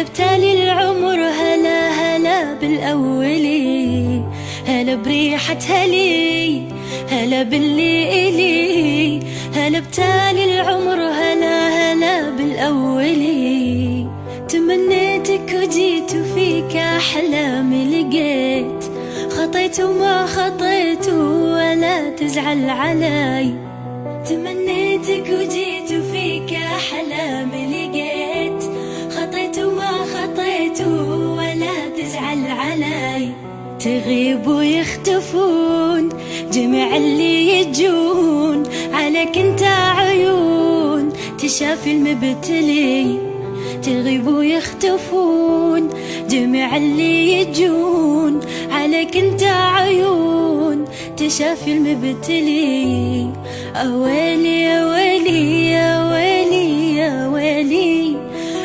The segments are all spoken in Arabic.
هلا بتالي العمر، هلا هلا بالأولي، هلا بريحة هلي، هلا باللي إلي، هلا بتالي العمر، هلا هلا بالأولي. تمنيتك وجيت وفيك أحلامي لقيت، خطيت وما خطيت ولا تزعل علي. تمنيتك وجيت وفيك أحلامي لقيت، خطيت وما خطيت ولا تزعل علي. تغيب ويختفون جميع اللي يجون، عليك انت عيون تشافي المبتلي. تغيب ويختفون جميع اللي يجون، عليك انت عيون تشافي المبتلي. أويلي يا ويلي يا ويلي يا ويلي،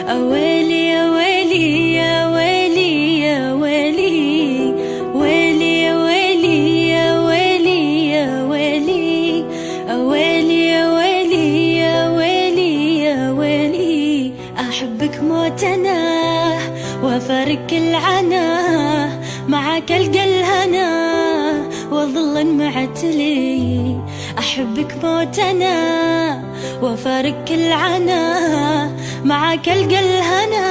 أويلي يا ويلي يا ويلي يا ويلي، ويلي يا ويلي يا ويلي يا ويلي، أويلي يا ويلي يا ويلي يا ويلي. أحبك موت أنا وأفارق العنا، معك ألقى الهنا وأظل معتلي. أحبك موت أنا وأفارق العنا، معك ألقى الهنا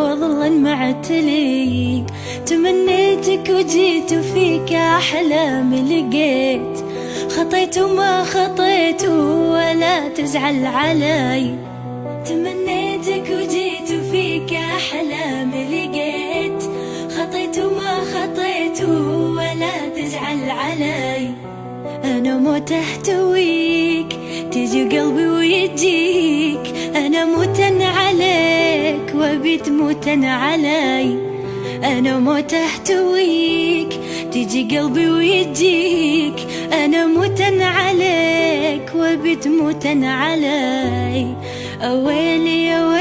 وأظل معتلي. تمنيتك وجيت وفيك أحلامي لقيت، خطيت وما خطيت ولا تزعل علي. تمنيتك وجيت وفيك أحلامي لقيت، خطيت وما خطيت ولا تزعل علي. أنا موت أهتويك تجي قلبي ويجيك، أنا موتن عليك وبيت موتن علي. أنا موت أهتويك تجي قلبي ويجيك، أنا موتن عليك وبيت موتن علي. أويلي يا